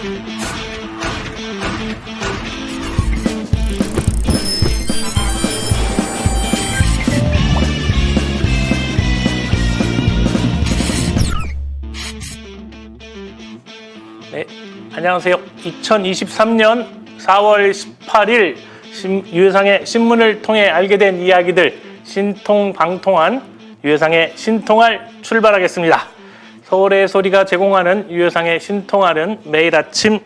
네, 안녕하세요. 2023년 4월 18일 유해상의 신문을 통해 알게 된 이야기들 신통방통한 유해상의 신통할 출발하겠습니다. 서울의 소리가 제공하는 유해상의 신통할은 매일 아침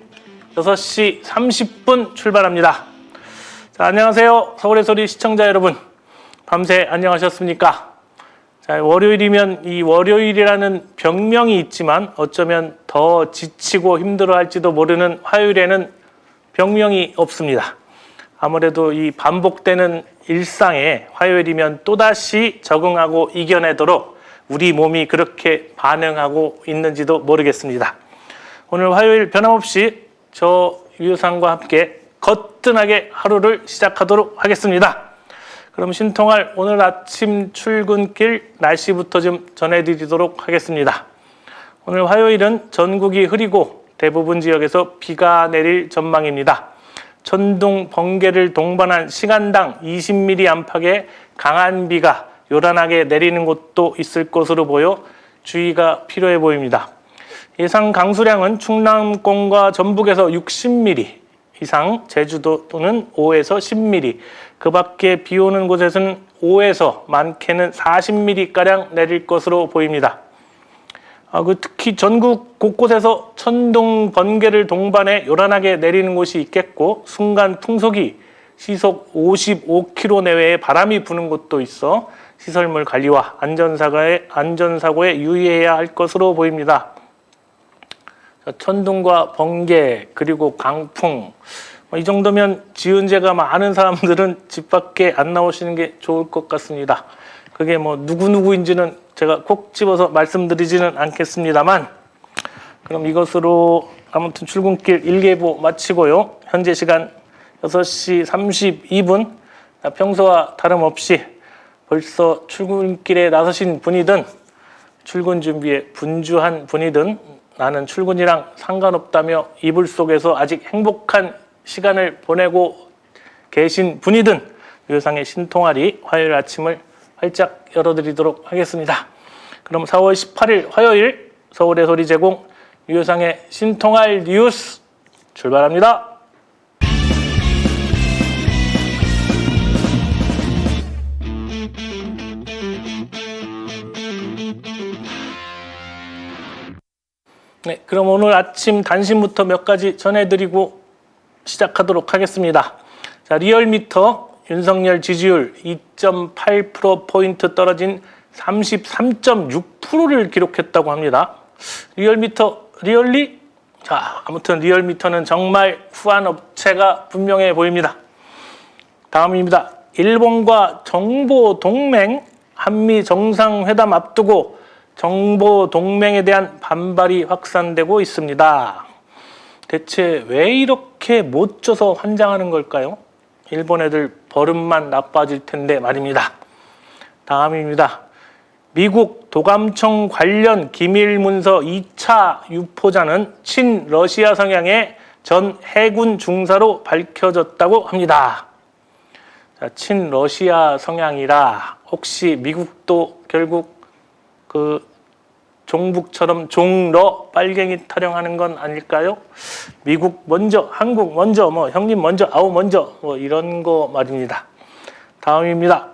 6시 30분 출발합니다. 자, 안녕하세요. 서울의 소리 시청자 여러분. 밤새 안녕하셨습니까? 자, 월요일이면 이 월요일이라는 병명이 있지만 어쩌면 더 지치고 힘들어할지도 모르는 화요일에는 병명이 없습니다. 아무래도 이 반복되는 일상에 화요일이면 또다시 적응하고 이겨내도록 우리 몸이 그렇게 반응하고 있는지도 모르겠습니다. 오늘 화요일 변함없이 저 유해상과 함께 거뜬하게 하루를 시작하도록 하겠습니다. 그럼 신통할 오늘 아침 출근길 날씨부터 좀 전해드리도록 하겠습니다. 오늘 화요일은 전국이 흐리고 대부분 지역에서 비가 내릴 전망입니다. 천둥, 번개를 동반한 시간당 20mm 안팎의 강한 비가 요란하게 내리는 곳도 있을 것으로 보여 주의가 필요해 보입니다. 예상 강수량은 충남권과 전북에서 60mm 이상, 제주도 또는 5에서 10mm, 그 밖에 비 오는 곳에서는 5에서 많게는 40mm가량 내릴 것으로 보입니다. 특히 전국 곳곳에서 천둥, 번개를 동반해 요란하게 내리는 곳이 있겠고 순간 풍속이 시속 55km 내외의 바람이 부는 곳도 있어 시설물 관리와 안전사고에 유의해야 할 것으로 보입니다. 천둥과 번개 그리고 강풍 이 정도면 지은재가 많은 사람들은 집 밖에 안 나오시는 게 좋을 것 같습니다. 그게 뭐 누구누구인지는 제가 꼭 집어서 말씀드리지는 않겠습니다만 그럼 이것으로 아무튼 출근길 일계보 마치고요. 현재 시간 6시 32분 평소와 다름없이 벌써 출근길에 나서신 분이든 출근 준비에 분주한 분이든 나는 출근이랑 상관없다며 이불 속에서 아직 행복한 시간을 보내고 계신 분이든 유해상의 신통할이 화요일 아침을 활짝 열어드리도록 하겠습니다. 그럼 4월 18일 화요일 서울의 소리 제공 유해상의 신통할 뉴스 출발합니다. 네, 그럼 오늘 아침 단신부터 몇 가지 전해드리고 시작하도록 하겠습니다. 자, 리얼미터 윤석열 지지율 2.8%포인트 떨어진 33.6%를 기록했다고 합니다. 리얼미터, 리얼리? 자, 아무튼 리얼미터는 정말 후한 업체가 분명해 보입니다. 다음입니다. 일본과 정보동맹, 한미 정상회담 앞두고 정보동맹에 대한 반발이 확산되고 있습니다. 대체 왜 이렇게 못 줘서 환장하는 걸까요? 일본 애들 버릇만 나빠질 텐데 말입니다. 다음입니다. 미국 도감청 관련 기밀문서 2차 유포자는 친러시아 성향의 전 해군 중사로 밝혀졌다고 합니다. 자, 친러시아 성향이라 혹시 미국도 결국 종북처럼 종러 빨갱이 타령하는 건 아닐까요? 미국 먼저, 한국 먼저, 형님 먼저, 아우 먼저 이런 거 말입니다. 다음입니다.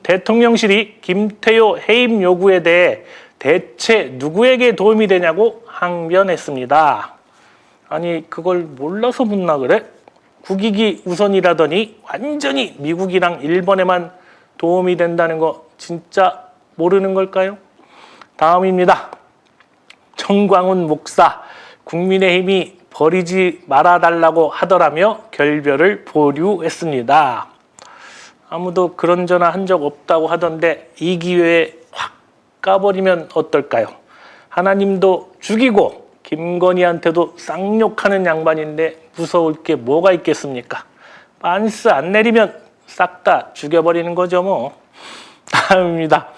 대통령실이 김태효 해임 요구에 대해 대체 누구에게 도움이 되냐고 항변했습니다. 아니 그걸 몰라서 묻나 그래? 국익이 우선이라더니 완전히 미국이랑 일본에만 도움이 된다는 거 진짜 모르는 걸까요? 다음입니다. 정광훈 목사, 국민의힘이 버리지 말아달라고 하더라며 결별을 보류했습니다. 아무도 그런 전화 한 적 없다고 하던데 이 기회에 확 까버리면 어떨까요? 하나님도 죽이고 김건희한테도 쌍욕하는 양반인데 무서울 게 뭐가 있겠습니까? 반스 안 내리면 싹 다 죽여버리는 거죠 뭐. 다음입니다.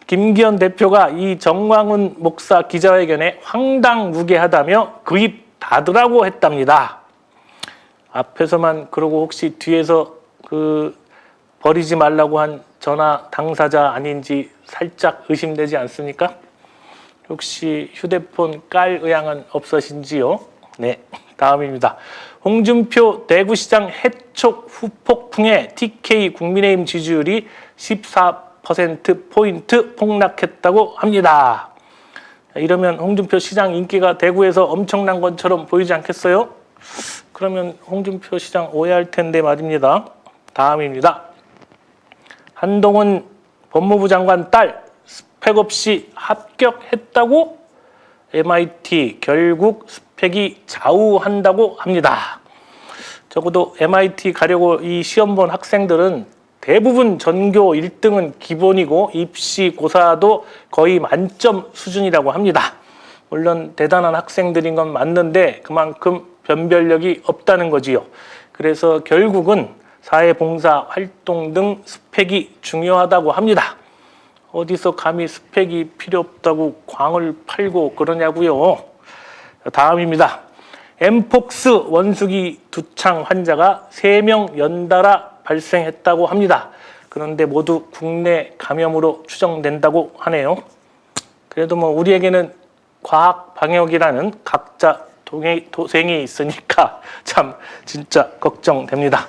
김기현 대표가 이 정광훈 목사 기자회견에 황당무계하다며 그 입 받으라고 했답니다. 앞에서만 그러고 혹시 뒤에서 버리지 말라고 한 전화 당사자 아닌지 살짝 의심되지 않습니까? 혹시 휴대폰 깔 의향은 없으신지요? 네, 다음입니다. 홍준표 대구시장 해촉 후폭풍에 TK 국민의힘 지지율이 14%포인트 폭락했다고 합니다. 이러면 홍준표 시장 인기가 대구에서 엄청난 것처럼 보이지 않겠어요? 그러면 홍준표 시장 오해할 텐데 말입니다. 다음입니다. 한동훈 법무부 장관 딸 스펙 없이 합격했다고? MIT 결국 스펙이 좌우한다고 합니다. 적어도 MIT 가려고 이 시험 본 학생들은 대부분 전교 1등은 기본이고 입시고사도 거의 만점 수준이라고 합니다. 물론 대단한 학생들인 건 맞는데 그만큼 변별력이 없다는 거지요. 그래서 결국은 사회봉사 활동 등 스펙이 중요하다고 합니다. 어디서 감히 스펙이 필요 없다고 광을 팔고 그러냐고요. 다음입니다. 엠폭스 원숭이 두창 환자가 3명 연달아 발생했다고 합니다. 그런데 모두 국내 감염으로 추정된다고 하네요. 그래도 뭐 우리에게는 과학 방역이라는 각자 도생이 있으니까 참 진짜 걱정됩니다.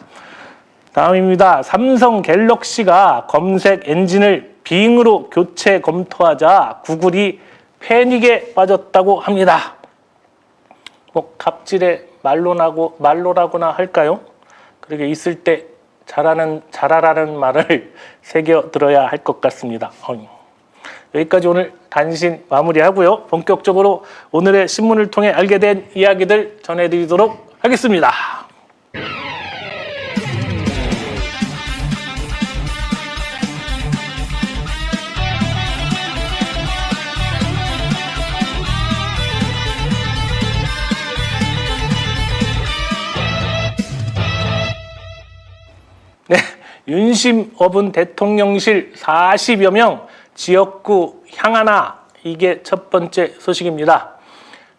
다음입니다. 삼성 갤럭시가 검색 엔진을 빙으로 교체 검토하자 구글이 패닉에 빠졌다고 합니다. 뭐 갑질의 말로라고나 할까요? 그렇게 있을 때 잘하라는 말을 새겨 들어야 할 것 같습니다. 여기까지 오늘 단신 마무리하고요. 본격적으로 오늘의 신문을 통해 알게 된 이야기들 전해드리도록 하겠습니다. 네, 윤심어분 대통령실 40여 명 지역구 향하나, 이게 첫 번째 소식입니다.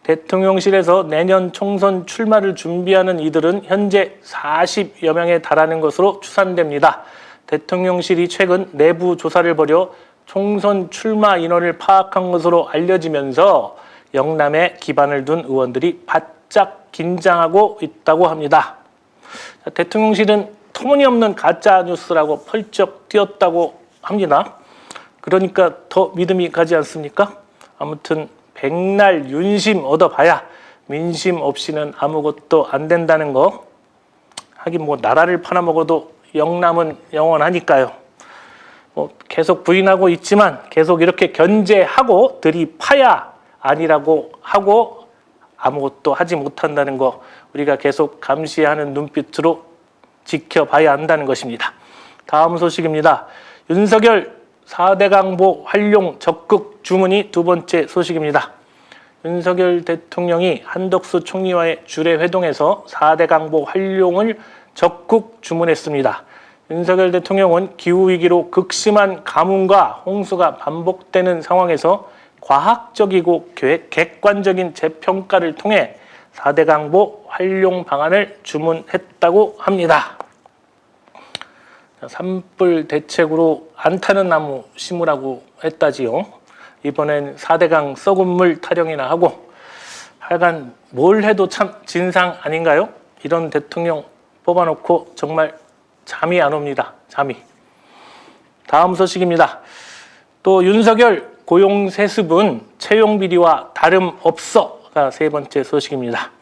대통령실에서 내년 총선 출마를 준비하는 이들은 현재 40여 명에 달하는 것으로 추산됩니다. 대통령실이 최근 내부 조사를 벌여 총선 출마 인원을 파악한 것으로 알려지면서 영남에 기반을 둔 의원들이 바짝 긴장하고 있다고 합니다. 대통령실은 터무니없는 가짜뉴스라고 펄쩍 뛰었다고 합니다. 그러니까 더 믿음이 가지 않습니까? 아무튼 백날 윤심 얻어봐야 민심 없이는 아무것도 안 된다는 거. 하긴 뭐 나라를 팔아먹어도 영남은 영원하니까요. 계속 부인하고 있지만 계속 이렇게 견제하고 들이파야 아니라고 하고 아무것도 하지 못한다는 거 우리가 계속 감시하는 눈빛으로 지켜봐야 한다는 것입니다. 다음 소식입니다. 윤석열 4대 강보 활용 적극 주문이 두 번째 소식입니다. 윤석열 대통령이 한덕수 총리와의 주례 회동에서 4대 강보 활용을 적극 주문했습니다. 윤석열 대통령은 기후위기로 극심한 가뭄과 홍수가 반복되는 상황에서 과학적이고 객관적인 재평가를 통해 4대 강보 활용 방안을 주문했다고 합니다. 산불 대책으로 안 타는 나무 심으라고 했다지요. 이번엔 4대강 썩은 물 타령이나 하고 하여간 뭘 해도 참 진상 아닌가요? 이런 대통령 뽑아놓고 정말 잠이 안 옵니다. 잠이. 다음 소식입니다. 또 윤석열 고용세습은 채용비리와 다름없어가 세 번째 소식입니다.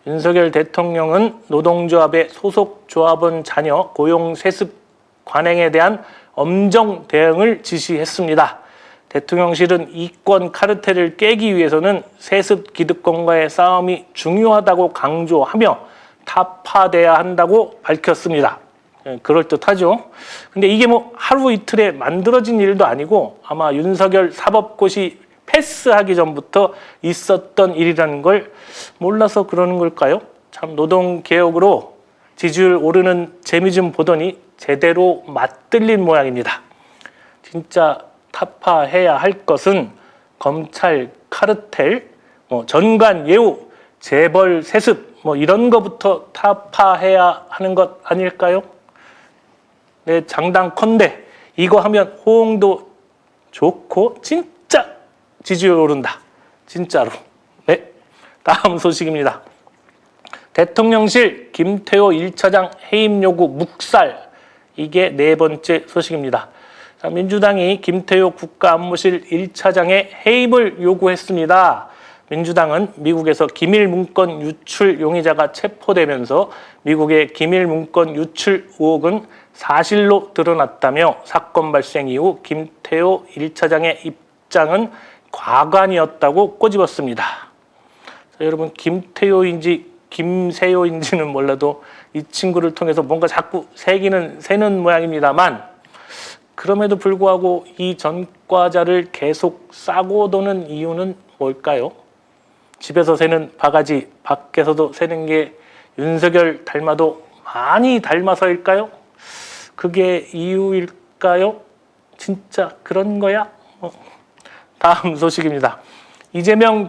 윤석열 대통령은 노동조합의 소속 조합원 자녀 고용세습 관행에 대한 엄정 대응을 지시했습니다. 대통령실은 이권 카르텔을 깨기 위해서는 세습 기득권과의 싸움이 중요하다고 강조하며 타파돼야 한다고 밝혔습니다. 그럴듯하죠. 근데 이게 뭐 하루 이틀에 만들어진 일도 아니고 아마 윤석열 사법고시 패스하기 전부터 있었던 일이라는 걸 몰라서 그러는 걸까요? 참 노동개혁으로 지지율 오르는 재미 좀 보더니 제대로 맞들린 모양입니다. 진짜 타파해야 할 것은 검찰 카르텔, 전관 예우, 재벌 세습 뭐 이런 거부터 타파해야 하는 것 아닐까요? 네, 장당컨대 이거 하면 호응도 좋고 진짜 지지율 오른다. 진짜로. 네, 다음 소식입니다. 대통령실 김태호 1차장 해임 요구 묵살. 이게 네 번째 소식입니다. 자, 민주당이 김태호 국가안보실 1차장의 해임을 요구했습니다. 민주당은 미국에서 기밀 문건 유출 용의자가 체포되면서 미국의 기밀 문건 유출 의혹은 사실로 드러났다며 사건 발생 이후 김태호 1차장의 입장은 과관이었다고 꼬집었습니다. 자, 여러분 김태호인지 김세호인지는 몰라도 이 친구를 통해서 뭔가 자꾸 새는 모양입니다만 그럼에도 불구하고 이 전과자를 계속 싸고 도는 이유는 뭘까요? 집에서 새는 바가지, 밖에서도 새는 게 윤석열 닮아도 많이 닮아서일까요? 그게 이유일까요? 진짜 그런 거야? 다음 소식입니다. 이재명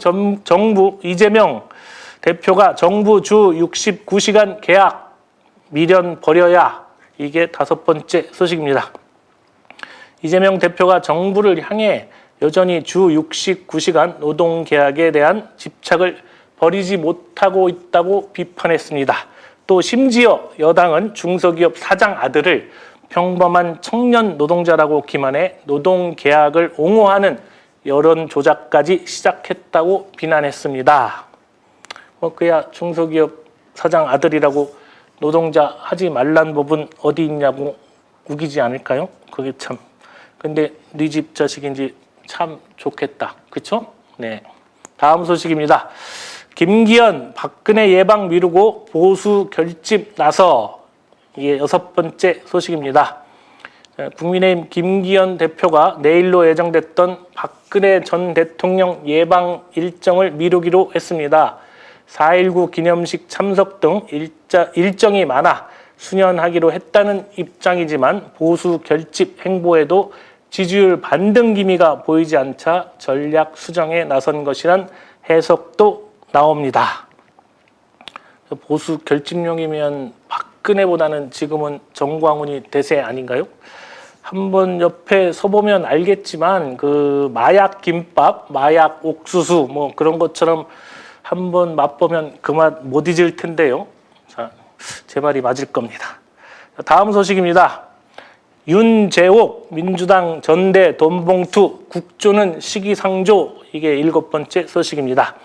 대표가 정부 주 69시간 계약 미련 버려야. 이게 다섯 번째 소식입니다. 이재명 대표가 정부를 향해 여전히 주 69시간 노동계약에 대한 집착을 버리지 못하고 있다고 비판했습니다. 또 심지어 여당은 중소기업 사장 아들을 평범한 청년 노동자라고 기만해 노동계약을 옹호하는 여론 조작까지 시작했다고 비난했습니다. 그야 중소기업 사장 아들이라고 노동자 하지 말란 법은 어디 있냐고 우기지 않을까요? 그게 참. 근데 네 집 자식인지 참 좋겠다. 그쵸? 네. 다음 소식입니다. 김기현 박근혜 예방 미루고 보수 결집 나서. 이게 여섯 번째 소식입니다. 국민의힘 김기현 대표가 내일로 예정됐던 박근혜 전 대통령 예방 일정을 미루기로 했습니다. 4.19 기념식 참석 등 일정이 많아 수년하기로 했다는 입장이지만 보수 결집 행보에도 지지율 반등 기미가 보이지 않자 전략 수정에 나선 것이란 해석도 나옵니다. 보수 결집용이면 박근혜보다는 지금은 정광훈이 대세 아닌가요? 한번 옆에 서보면 알겠지만 그 마약 김밥, 마약 옥수수 뭐 그런 것처럼 한번 맛보면 그 맛 못 잊을 텐데요. 자, 제 말이 맞을 겁니다. 다음 소식입니다. 윤재옥 민주당 전대 돈봉투 국조는 시기상조. 이게 일곱 번째 소식입니다.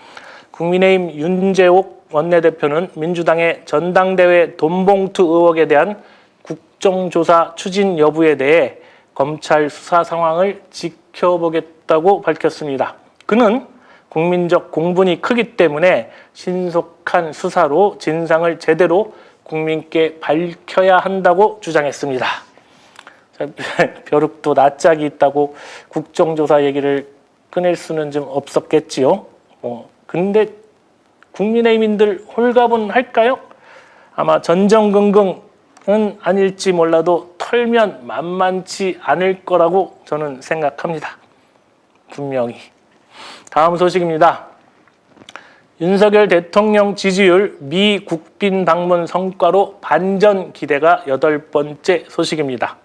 국민의힘 윤재옥 원내대표는 민주당의 전당대회 돈봉투 의혹에 대한 국정조사 추진 여부에 대해 검찰 수사 상황을 지켜보겠다고 밝혔습니다. 그는 국민적 공분이 크기 때문에 신속한 수사로 진상을 제대로 국민께 밝혀야 한다고 주장했습니다. 벼룩도 낯짝이 있다고 국정조사 얘기를 꺼낼 수는 좀 없었겠지요. 근데 국민의힘인들 홀가분 할까요? 아마 전전긍긍은 아닐지 몰라도 털면 만만치 않을 거라고 저는 생각합니다. 분명히. 다음 소식입니다. 윤석열 대통령 지지율 미 국빈 방문 성과로 반전 기대가 여덟 번째 소식입니다.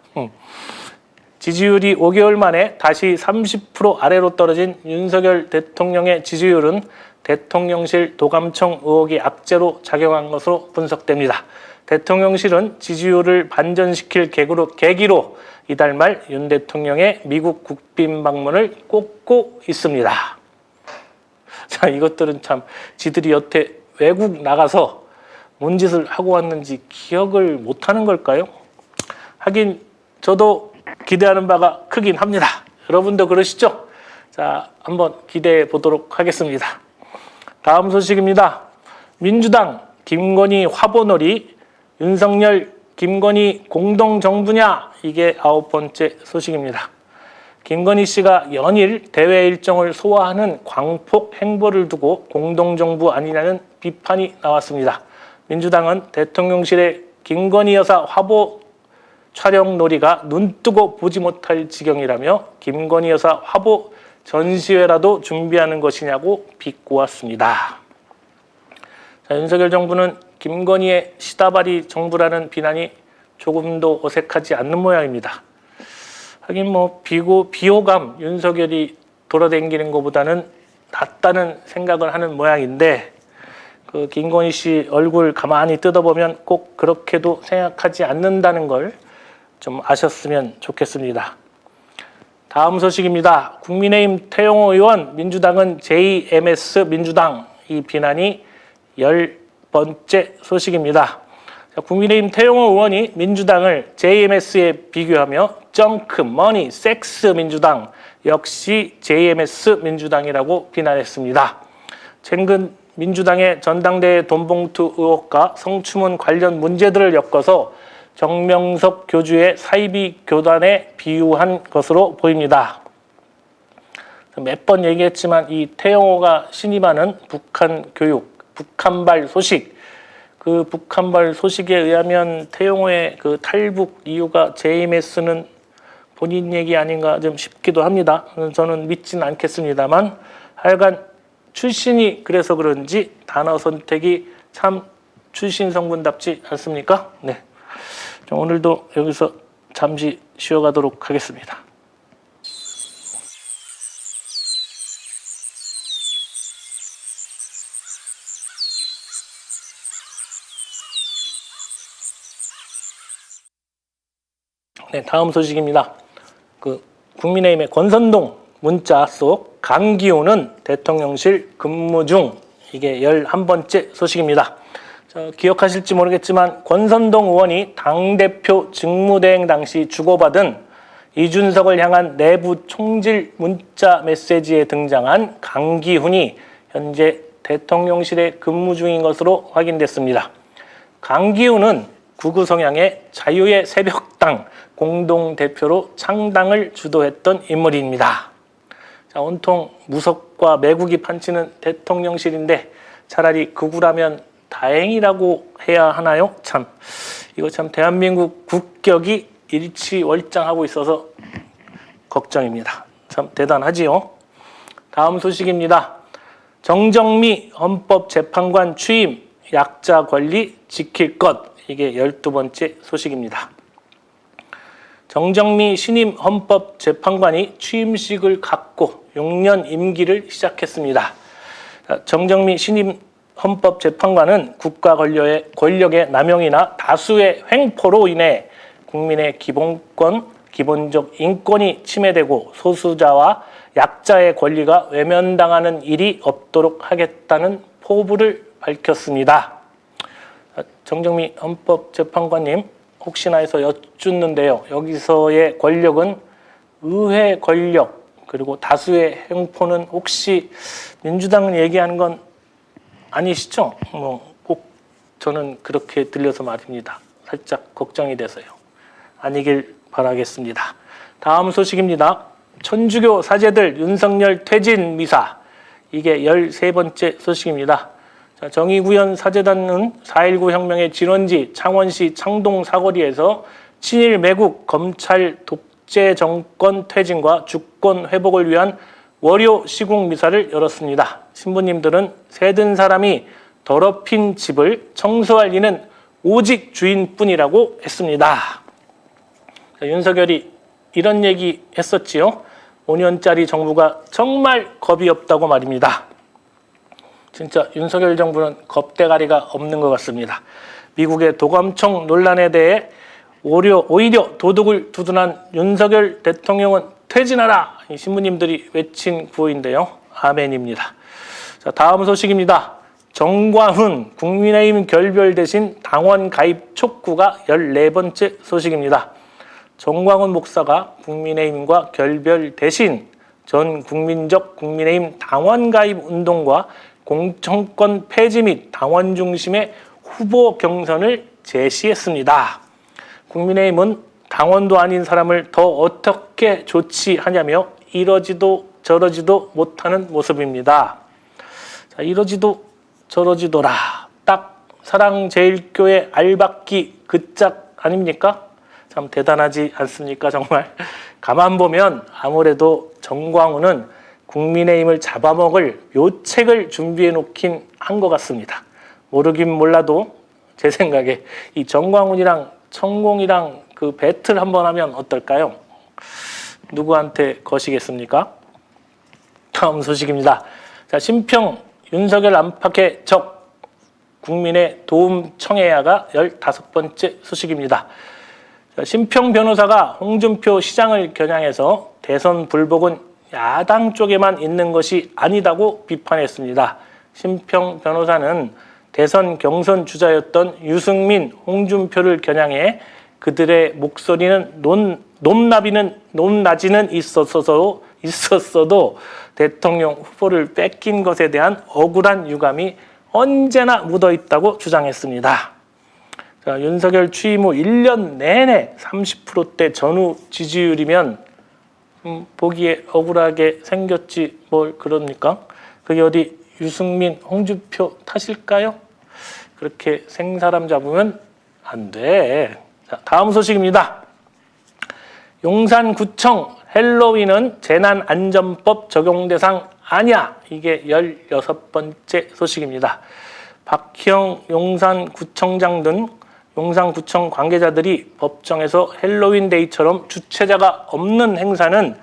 지지율이 5개월 만에 다시 30% 아래로 떨어진 윤석열 대통령의 지지율은 대통령실 도감청 의혹이 악재로 작용한 것으로 분석됩니다. 대통령실은 지지율을 반전시킬 계기로 이달 말 윤 대통령의 미국 국빈 방문을 꼽고 있습니다. 자, 이것들은 참 지들이 여태 외국 나가서 뭔 짓을 하고 왔는지 기억을 못하는 걸까요? 하긴 저도 기대하는 바가 크긴 합니다. 여러분도 그러시죠? 자, 한번 기대해 보도록 하겠습니다. 다음 소식입니다. 민주당 김건희 화보놀이, 윤석열 김건희 공동정부냐? 이게 아홉 번째 소식입니다. 김건희 씨가 연일 대외 일정을 소화하는 광폭 행보를 두고 공동정부 아니냐는 비판이 나왔습니다. 민주당은 대통령실의 김건희 여사 화보 촬영 놀이가 눈뜨고 보지 못할 지경이라며 김건희 여사 화보 전시회라도 준비하는 것이냐고 비꼬았습니다. 자, 윤석열 정부는 김건희의 시다바리 정부라는 비난이 조금도 어색하지 않는 모양입니다. 하긴 뭐 비호감 윤석열이 돌아다니는 것보다는 낫다는 생각을 하는 모양인데 그 김건희 씨 얼굴 가만히 뜯어보면 꼭 그렇게도 생각하지 않는다는 걸 좀 아셨으면 좋겠습니다. 다음 소식입니다. 국민의힘 태영호 의원, 민주당은 JMS 민주당, 이 비난이 10번째 소식입니다. 국민의힘 태영호 의원이 민주당을 JMS에 비교하며 정크, 머니, 섹스 민주당, 역시 JMS 민주당이라고 비난했습니다. 최근 민주당의 전당대회 돈봉투 의혹과 성추문 관련 문제들을 엮어서 정명석 교주의 사이비 교단에 비유한 것으로 보입니다. 몇 번 얘기했지만 이 태영호가 신임하는 북한 교육, 북한발 소식, 그 북한발 소식에 의하면 태영호의 그 탈북 이유가 JMS는 본인 얘기 아닌가 좀 싶기도 합니다. 저는 믿지는 않겠습니다만 하여간 출신이 그래서 그런지 단어 선택이 참 출신 성분답지 않습니까? 네. 오늘도 여기서 잠시 쉬어가도록 하겠습니다. 네, 다음 소식입니다. 국민의힘의 권선동 문자 속 강기훈은 대통령실 근무 중, 이게 11번째 소식입니다. 기억하실지 모르겠지만 권선동 의원이 당대표 직무대행 당시 주고받은 이준석을 향한 내부 총질 문자 메시지에 등장한 강기훈이 현재 대통령실에 근무 중인 것으로 확인됐습니다. 강기훈은 극우 성향의 자유의 새벽당 공동대표로 창당을 주도했던 인물입니다. 자, 온통 무섭과 매국이 판치는 대통령실인데 차라리 극우라면 다행이라고 해야 하나요? 이거 참 대한민국 국격이 일치월장하고 있어서 걱정입니다. 참 대단하지요. 다음 소식입니다. 정정미 헌법재판관 취임, 약자 권리 지킬 것, 이게 12번째 소식입니다. 정정미 신임 헌법재판관이 취임식을 갖고 6년 임기를 시작했습니다. 정정미 신임 헌법재판관은 국가 권력의 남용이나 다수의 횡포로 인해 국민의 기본권, 기본적 인권이 침해되고 소수자와 약자의 권리가 외면당하는 일이 없도록 하겠다는 포부를 밝혔습니다. 정정미 헌법재판관님, 혹시나 해서 여쭙는데요. 여기서의 권력은 의회 권력, 그리고 다수의 횡포는 혹시 민주당을 얘기하는 건 아니시죠? 꼭 저는 그렇게 들려서 말입니다. 살짝 걱정이 돼서요. 아니길 바라겠습니다. 다음 소식입니다. 천주교 사제들 윤석열 퇴진 미사, 이게 13번째 소식입니다. 정의구현 사제단은 4.19 혁명의 진원지 창원시 창동 사거리에서 친일 매국 검찰 독재 정권 퇴진과 주권 회복을 위한 월요 시국 미사를 열었습니다. 신부님들은 새든 사람이 더럽힌 집을 청소할 이는 오직 주인뿐이라고 했습니다. 윤석열이 이런 얘기 했었지요. 5년짜리 정부가 정말 겁이 없다고 말입니다. 진짜 윤석열 정부는 겁대가리가 없는 것 같습니다. 미국의 도감청 논란에 대해 오히려 도둑을 두둔한 윤석열 대통령은 퇴진하라! 이 신부님들이 외친 구호인데요. 아멘입니다. 자, 다음 소식입니다. 정광훈 국민의힘 결별 대신 당원 가입 촉구가 14번째 소식입니다. 정광훈 목사가 국민의힘과 결별 대신 전 국민적 국민의힘 당원 가입 운동과 공천권 폐지 및 당원 중심의 후보 경선을 제시했습니다. 국민의힘은 당원도 아닌 사람을 더 어떻게 조치하냐며 이러지도 저러지도 못하는 모습입니다. 자, 이러지도 저러지도라. 딱 사랑제일교회 알박기 그 짝 아닙니까? 참 대단하지 않습니까? 정말 가만 보면 아무래도 정광훈은 국민의힘을 잡아먹을 묘책을 준비해 놓긴 한 것 같습니다. 모르긴 몰라도 제 생각에 이 정광훈이랑 천공이랑 그 배틀 한번 하면 어떨까요? 누구한테 거시겠습니까? 다음 소식입니다. 자, 심평 윤석열 안팎의 적 국민의 도움 청해야가 15번째 소식입니다. 자, 심평 변호사가 홍준표 시장을 겨냥해서 대선 불복은 야당 쪽에만 있는 것이 아니다고 비판했습니다. 심평 변호사는 대선 경선 주자였던 유승민, 홍준표를 겨냥해 그들의 목소리는 높낮이는 있었어도 대통령 후보를 뺏긴 것에 대한 억울한 유감이 언제나 묻어있다고 주장했습니다. 자, 윤석열 취임 후 1년 내내 30%대 전후 지지율이면 보기에 억울하게 생겼지 뭘 그럽니까? 그게 어디 유승민, 홍준표 탓일까요? 그렇게 생사람 잡으면 안 돼. 자, 다음 소식입니다. 용산구청 헬로윈은 재난안전법 적용 대상 아니야. 이게 16번째 소식입니다. 박형 용산구청장 등 용산구청 관계자들이 법정에서 헬로윈 데이처럼 주최자가 없는 행사는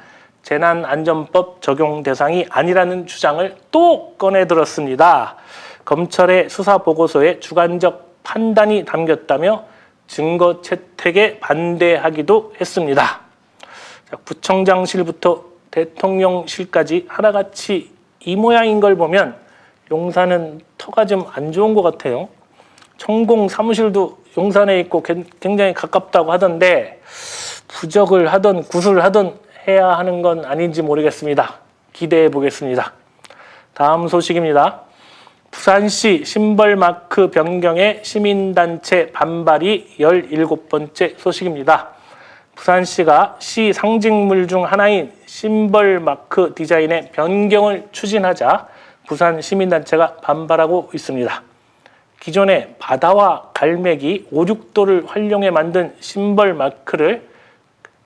재난안전법 적용 대상이 아니라는 주장을 또 꺼내들었습니다. 검찰의 수사보고서에 주관적 판단이 담겼다며 증거 채택에 반대하기도 했습니다. 자, 구청장실부터 대통령실까지 하나같이 이 모양인 걸 보면 용산은 터가 좀 안 좋은 것 같아요. 천공 사무실도 용산에 있고 굉장히 가깝다고 하던데 부적을 하든 굿을 하든 해야 하는 건 아닌지 모르겠습니다. 기대해 보겠습니다. 다음 소식입니다. 부산시 심벌마크 변경에 시민단체 반발이 17번째 소식입니다. 부산시가 시 상징물 중 하나인 심벌마크 디자인의 변경을 추진하자 부산 시민단체가 반발하고 있습니다. 기존의 바다와 갈매기, 오륙도를 활용해 만든 심벌마크를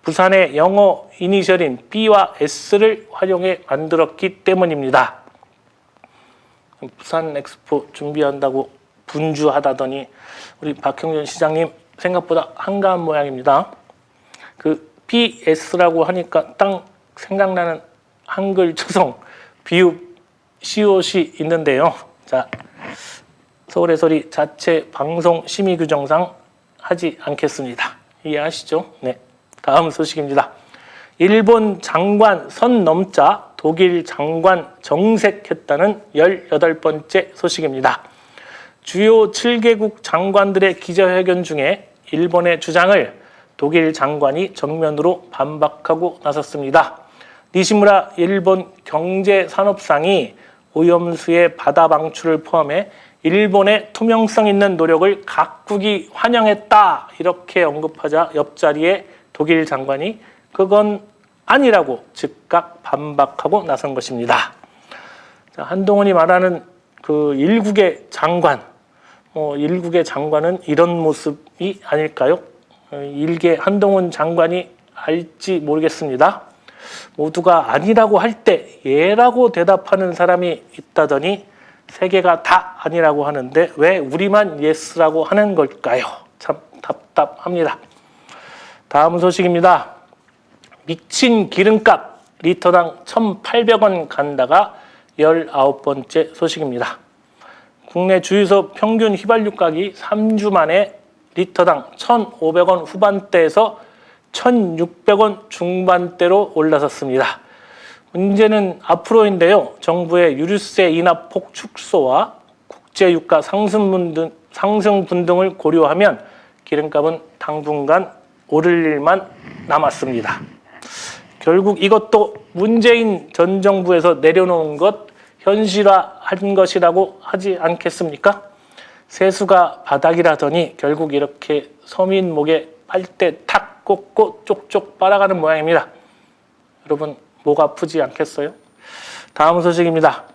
부산의 영어 이니셜인 B와 S를 활용해 만들었기 때문입니다. 부산 엑스포 준비한다고 분주하다더니 우리 박형준 시장님 생각보다 한가한 모양입니다. 그 BS라고 하니까 딱 생각나는 한글 초성 비읍 시옷이 있는데요. 자, 서울의 소리 자체 방송 심의 규정상 하지 않겠습니다. 이해하시죠? 네. 다음 소식입니다. 일본 장관 선 넘자 독일 장관 정색했다는 18번째 소식입니다. 주요 7개국 장관들의 기자회견 중에 일본의 주장을 독일 장관이 정면으로 반박하고 나섰습니다. 니시무라 일본 경제산업상이 오염수의 바다 방출을 포함해 일본의 투명성 있는 노력을 각국이 환영했다 이렇게 언급하자 옆자리에 독일 장관이 그건 아니라고 즉각 반박하고 나선 것입니다. 자, 한동훈이 말하는 그 일국의 장관, 일국의 장관은 이런 모습이 아닐까요? 일개 한동훈 장관이 알지 모르겠습니다. 모두가 아니라고 할 때 예라고 대답하는 사람이 있다더니 세계가 다 아니라고 하는데 왜 우리만 예스라고 하는 걸까요? 참 답답합니다. 다음 소식입니다. 미친 기름값 리터당 1,800원 간다가 19번째 소식입니다. 국내 주유소 평균 휘발유 가격이 3주 만에 리터당 1,500원 후반대에서 1,600원 중반대로 올라섰습니다. 문제는 앞으로인데요. 정부의 유류세 인하폭 축소와 국제유가 상승 분등을 고려하면 기름값은 당분간 오를 일만 남았습니다. 결국 이것도 문재인 전 정부에서 내려놓은 것 현실화한 것이라고 하지 않겠습니까? 세수가 바닥이라더니 결국 이렇게 서민 목에 빨대 탁 꽂고 쪽쪽 빨아가는 모양입니다. 여러분 목 아프지 않겠어요? 다음 소식입니다.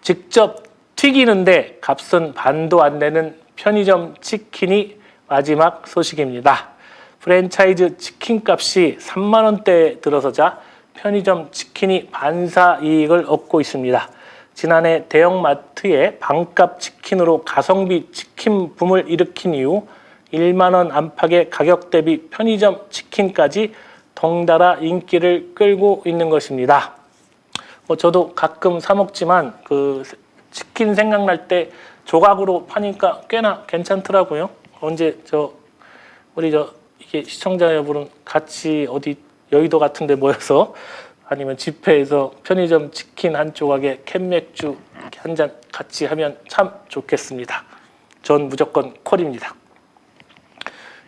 직접 튀기는데 값은 반도 안 되는 편의점 치킨이 마지막 소식입니다. 프랜차이즈 치킨값이 3만 원대에 들어서자 편의점 치킨이 반사 이익을 얻고 있습니다. 지난해 대형마트에 반값 치킨으로 가성비 치킨 붐을 일으킨 이후 1만 원 안팎의 가격 대비 편의점 치킨까지 덩달아 인기를 끌고 있는 것입니다. 저도 가끔 사 먹지만 그 치킨 생각날 때 조각으로 파니까 꽤나 괜찮더라고요. 언제 우리 이게 시청자 여러분 같이 어디 여의도 같은 데 모여서 아니면 집회에서 편의점 치킨 한 조각에 캔맥주 한 잔 같이 하면 참 좋겠습니다. 전 무조건 콜입니다.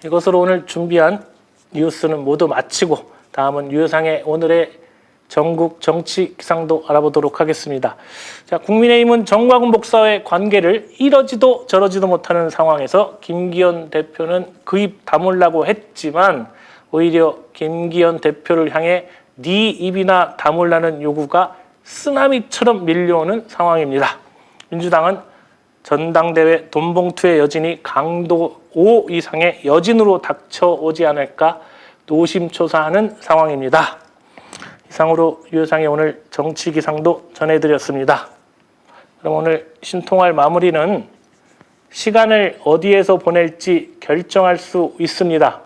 이것으로 오늘 준비한 뉴스는 모두 마치고 다음은 유효상의 오늘의 전국 정치 기상도 알아보도록 하겠습니다. 자, 국민의힘은 정광훈 목사와의 관계를 이러지도 저러지도 못하는 상황에서 김기현 대표는 그 입 다물라고 했지만 오히려 김기현 대표를 향해 네 입이나 다물라는 요구가 쓰나미처럼 밀려오는 상황입니다. 민주당은 전당대회 돈봉투의 여진이 강도 5 이상의 여진으로 닥쳐오지 않을까 노심초사하는 상황입니다. 이상으로 유효상의 오늘 정치기상도 전해드렸습니다. 그럼 오늘 신통할 마무리는 시간을 어디에서 보낼지 결정할 수 있습니다.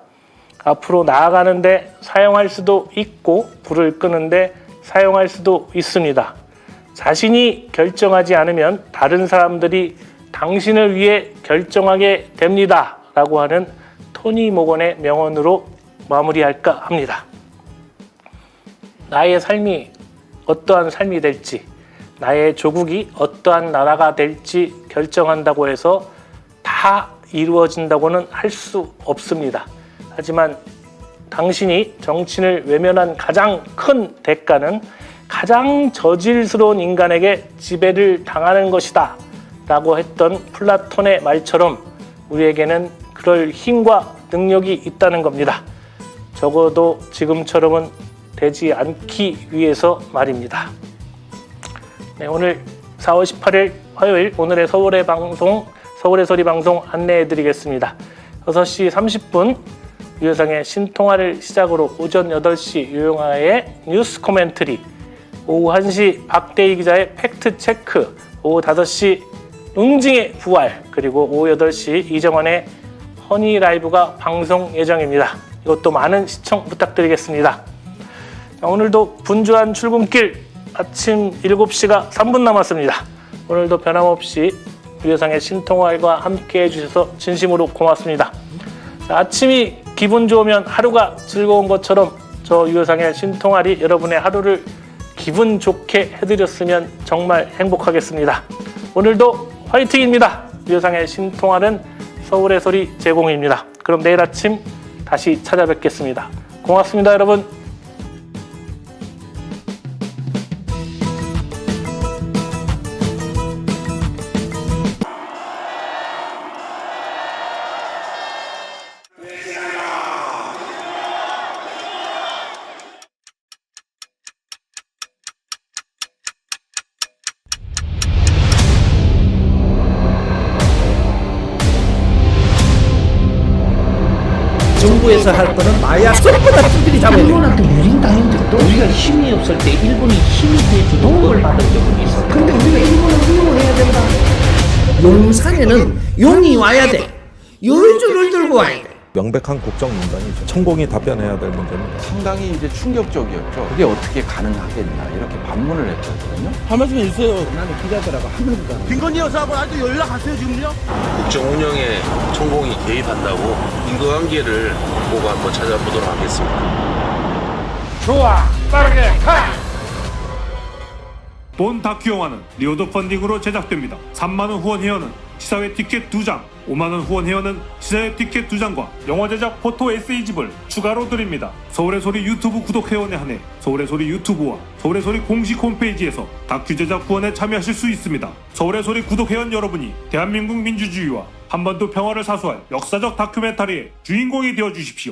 앞으로 나아가는데 사용할 수도 있고 불을 끄는데 사용할 수도 있습니다. 자신이 결정하지 않으면 다른 사람들이 당신을 위해 결정하게 됩니다. 라고 하는 토니 모건의 명언으로 마무리할까 합니다. 나의 삶이 어떠한 삶이 될지, 나의 조국이 어떠한 나라가 될지 결정한다고 해서 다 이루어진다고는 할 수 없습니다. 하지만 당신이 정치인을 외면한 가장 큰 대가는 가장 저질스러운 인간에게 지배를 당하는 것이다 라고 했던 플라톤의 말처럼 우리에게는 그럴 힘과 능력이 있다는 겁니다. 적어도 지금처럼은 되지 않기 위해서 말입니다. 네, 오늘 4월 18일 화요일 오늘의 서울의 소리 방송 안내해 드리겠습니다. 6시 30분 유효상의 신통화를 시작으로 오전 8시 유용화의 뉴스 코멘터리, 오후 1시 박대희 기자의 팩트체크, 오후 5시 응징의 부활, 그리고 오후 8시 이정환의 허니 라이브가 방송 예정입니다. 이것도 많은 시청 부탁드리겠습니다. 자, 오늘도 분주한 출근길 아침 7시가 3분 남았습니다. 오늘도 변함없이 유효상의 신통화과 함께 해주셔서 진심으로 고맙습니다. 자, 아침이 기분 좋으면 하루가 즐거운 것처럼 저 유효상의 신통화리 여러분의 하루를 기분 좋게 해드렸으면 정말 행복하겠습니다. 오늘도 화이팅입니다. 유효상의 신통화는 서울의 소리 제공입니다. 그럼 내일 아침 다시 찾아뵙겠습니다. 고맙습니다, 여러분. 정부에서 할 거는 마약 쏙보다 두들이 잡아야 돼. 일본한테 유린당했는데도 우리가 힘이 없을 때 일본이 힘이 돼주는 도움을 받은 적은 있어. 근데 우리가 일본을 훌륭해야 된다. 용산에는 용이 와야 돼. 열줄을 들고 와야 돼. 명백한 국정농단이죠. 천공이 답변해야 될 문제입니다. 상당히 이제 충격적이었죠. 그게 어떻게 가능하겠나 이렇게 반문을 했거든요. 한 말씀 해주세요. 나는 기자들하고 한 번도 안 김건희 여사하고 아직도 연락하세요 지금요? 국정 운영에 천공이 개입한다고 인과관계를 보고 한번 찾아보도록 하겠습니다. 좋아, 빠르게 가! 본 다큐 영화는 리오드 펀딩으로 제작됩니다. 3만원 후원 회원은 시사회 티켓 2장, 5만원 후원 회원은 시사회 티켓 2장과 영화 제작 포토 에세이집을 추가로 드립니다. 서울의 소리 유튜브 구독 회원에 한해 서울의 소리 유튜브와 서울의 소리 공식 홈페이지에서 다큐 제작 후원에 참여하실 수 있습니다. 서울의 소리 구독 회원 여러분이 대한민국 민주주의와 한반도 평화를 사수할 역사적 다큐멘터리의 주인공이 되어주십시오.